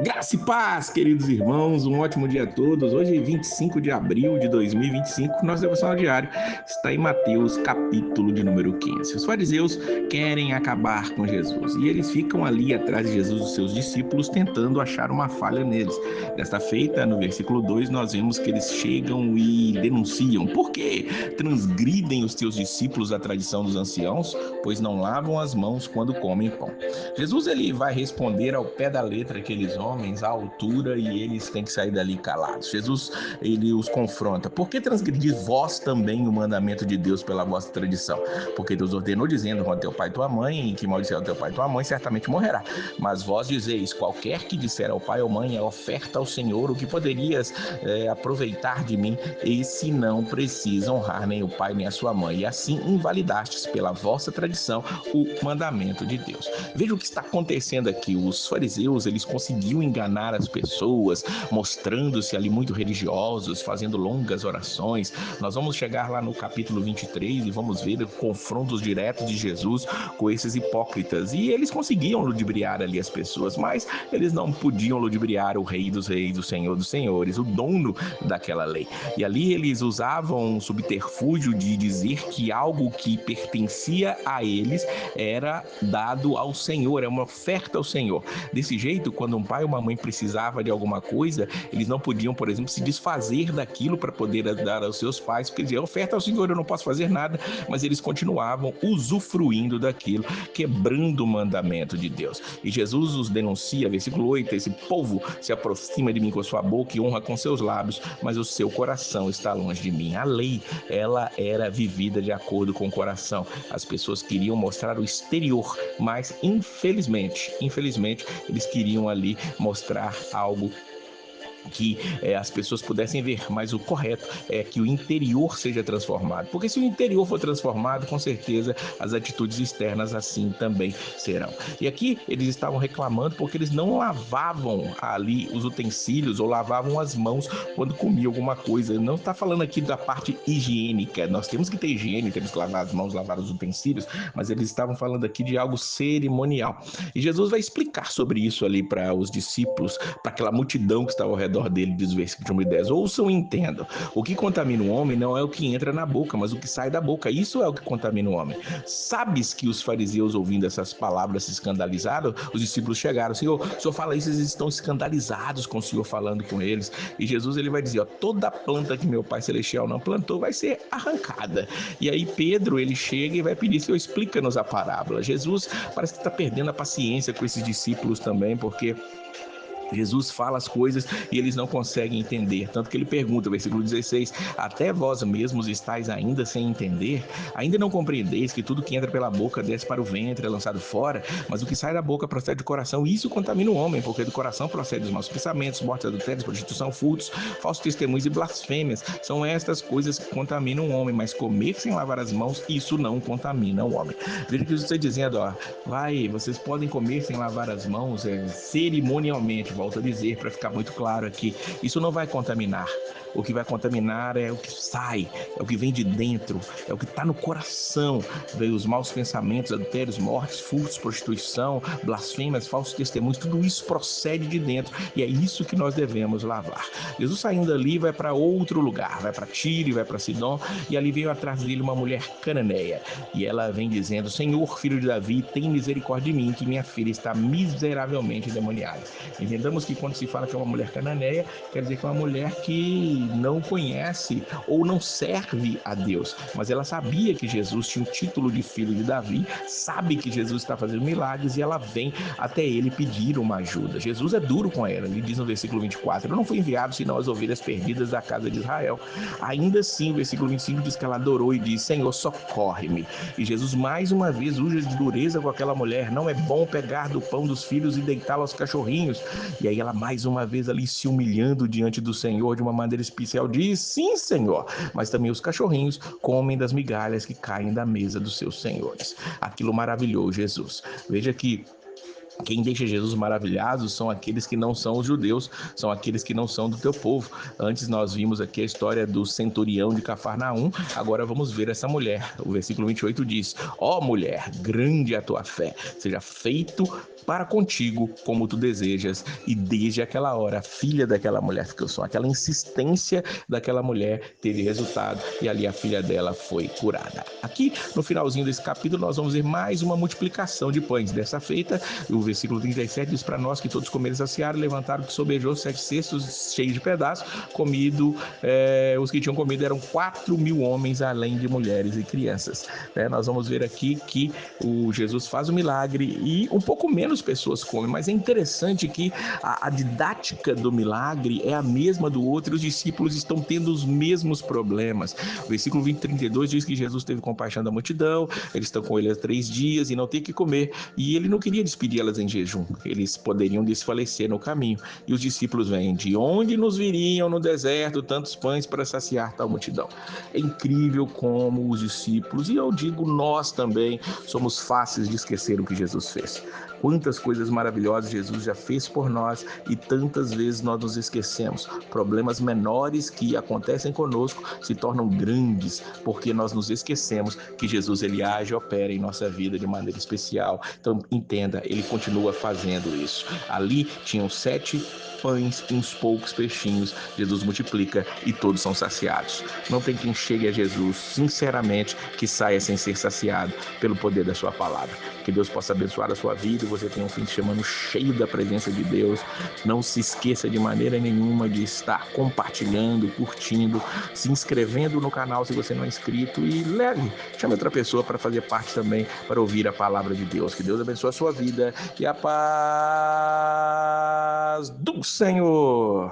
Graça e paz, queridos irmãos, um ótimo dia a todos. Hoje, 25 de abril de 2025, nosso devocional diário está em Mateus, capítulo de número 15. Os fariseus querem acabar com Jesus e eles ficam ali atrás de Jesus e os seus discípulos tentando achar uma falha neles. Desta feita, no versículo 2, nós vemos que eles chegam e denunciam: por que transgridem os teus discípulos a tradição dos anciãos, pois não lavam as mãos quando comem pão? Jesus ele vai responder ao pé da letra aqueles homens à altura e eles têm que sair dali calados. Jesus ele os confronta: por que transgredis vós também o mandamento de Deus pela vossa tradição? Porque Deus ordenou dizendo: honra teu pai e tua mãe, e que maldizer o teu pai e tua mãe certamente morrerá. Mas vós dizeis: qualquer que disser ao pai ou mãe é oferta ao Senhor, o que poderias aproveitar de mim? Esse não precisa honrar nem o pai nem a sua mãe, e assim invalidastes pela vossa tradição o mandamento de Deus. Veja o que está acontecendo aqui. Os fariseus, eles conseguiam enganar as pessoas, mostrando-se ali muito religiosos, fazendo longas orações. Nós vamos chegar lá no capítulo 23 e vamos ver confrontos diretos de Jesus com esses hipócritas. E eles conseguiam ludibriar ali as pessoas, mas eles não podiam ludibriar o Rei dos Reis, o Senhor dos Senhores, o dono daquela lei. E ali eles usavam um subterfúgio de dizer que algo que pertencia a eles era dado ao Senhor, é uma oferta ao Senhor. Desse jeito, quando um pai ou uma mãe precisava de alguma coisa, eles não podiam, por exemplo, se desfazer daquilo para poder dar aos seus pais, porque diziam: oferta ao Senhor, eu não posso fazer nada, mas eles continuavam usufruindo daquilo, quebrando o mandamento de Deus. E Jesus os denuncia, versículo 8, esse povo se aproxima de mim com a sua boca e honra com seus lábios, mas o seu coração está longe de mim. A lei, ela era vivida de acordo com o coração. As pessoas queriam mostrar o exterior, mas infelizmente, eles queriam ali mostrar algo que as pessoas pudessem ver, mas o correto é que o interior seja transformado, porque se o interior for transformado, com certeza as atitudes externas assim também serão. E aqui eles estavam reclamando porque eles não lavavam ali os utensílios ou lavavam as mãos quando comiam alguma coisa. Não está falando aqui da parte higiênica, nós temos que ter higiene, temos que lavar as mãos, lavar os utensílios, mas eles estavam falando aqui de algo cerimonial. E Jesus vai explicar sobre isso ali para os discípulos, para aquela multidão que estava ao redor dele, diz o versículo número 10. Ouçam e entendam: o que contamina o homem não é o que entra na boca, mas o que sai da boca. Isso é o que contamina o homem. Sabes que os fariseus, ouvindo essas palavras, se escandalizaram? Os discípulos chegaram: Senhor, o Senhor fala isso, eles estão escandalizados com o Senhor falando com eles. E Jesus ele vai dizer: ó, toda planta que meu Pai Celestial não plantou vai ser arrancada. E aí Pedro ele chega e vai pedir: Senhor, explica-nos a parábola. Jesus parece que está perdendo a paciência com esses discípulos também, porque Jesus fala as coisas e eles não conseguem entender. Tanto que ele pergunta, versículo 16: até vós mesmos estáis ainda sem entender? Ainda não compreendeis que tudo que entra pela boca desce para o ventre, é lançado fora? Mas o que sai da boca procede do coração, e isso contamina o homem, porque do coração procede os maus pensamentos, mortes, adultérios, prostituição, furtos, falsos testemunhos e blasfêmias. São estas coisas que contaminam o homem, mas comer sem lavar as mãos, isso não contamina o homem. Veja o que Jesus está dizendo, ó: vocês podem comer sem lavar as mãos, cerimonialmente, volto a dizer, para ficar muito claro aqui, isso não vai contaminar. O que vai contaminar é o que sai, é o que vem de dentro, é o que está no coração. Veio os maus pensamentos, adultérios, mortes, furtos, prostituição, blasfêmias, falsos testemunhos, tudo isso procede de dentro, e é isso que nós devemos lavar. Jesus, saindo ali, vai para outro lugar, vai para Tiro, vai para Sidom, e ali veio atrás dele uma mulher cananeia, e ela vem dizendo: Senhor, filho de Davi, tem misericórdia de mim, que minha filha está miseravelmente endemoniada. Entendamos que quando se fala que é uma mulher cananeia, quer dizer que é uma mulher que não conhece ou não serve a Deus, mas ela sabia que Jesus tinha o título de filho de Davi, sabe que Jesus está fazendo milagres, e ela vem até ele pedir uma ajuda. Jesus é duro com ela, ele diz no versículo 24: eu não fui enviado senão as ovelhas perdidas da casa de Israel. Ainda assim, o versículo 25 diz que ela adorou e disse: Senhor, socorre-me. E Jesus mais uma vez usa de dureza com aquela mulher: não é bom pegar do pão dos filhos e deitá-lo aos cachorrinhos. E aí ela mais uma vez ali se humilhando diante do Senhor de uma maneira especial diz: sim, Senhor, mas também os cachorrinhos comem das migalhas que caem da mesa dos seus senhores. Aquilo maravilhou Jesus. Veja que Quem deixa Jesus maravilhado são aqueles que não são os judeus, são aqueles que não são do teu povo. Antes nós vimos aqui a história do centurião de Cafarnaum, agora vamos ver essa mulher. O versículo 28 diz: ó mulher, grande é a tua fé, seja feito para contigo como tu desejas. E desde aquela hora, a filha daquela mulher ficou só. Aquela insistência daquela mulher teve resultado e ali a filha dela foi curada. Aqui no finalzinho desse capítulo nós vamos ver mais uma multiplicação de pães. Dessa feita, o versículo 37 diz para nós que todos comeram e saciaram, levantaram que sobejou 7 cestos cheios de pedaços, comido, os que tinham comido eram 4.000 homens, além de mulheres e crianças. Nós vamos ver aqui que o Jesus faz o milagre e um pouco menos pessoas comem, mas é interessante que a didática do milagre é a mesma do outro e os discípulos estão tendo os mesmos problemas. O versículo 32 diz que Jesus teve compaixão da multidão, eles estão com ele há 3 dias e não tem que comer, e ele não queria despedir-las em jejum, eles poderiam desfalecer no caminho, e os discípulos vêm: de onde nos viriam no deserto tantos pães para saciar tal multidão? É incrível como os discípulos, e eu digo nós também, somos fáceis de esquecer o que Jesus fez. Quantas coisas maravilhosas Jesus já fez por nós e tantas vezes nós nos esquecemos. Problemas menores que acontecem conosco se tornam grandes porque nós nos esquecemos que Jesus ele age e opera em nossa vida de maneira especial. Então entenda, ele continua fazendo isso. Ali tinham 7 pães e uns poucos peixinhos. Jesus multiplica e todos são saciados. Não tem quem chegue a Jesus, sinceramente, que saia sem ser saciado pelo poder da sua palavra. Que Deus possa abençoar a sua vida e você tenha um fim de semana cheio da presença de Deus. Não se esqueça de maneira nenhuma de estar compartilhando, curtindo, se inscrevendo no canal se você não é inscrito e chame outra pessoa para fazer parte também, para ouvir a palavra de Deus. Que Deus abençoe a sua vida e a paz do Senhor.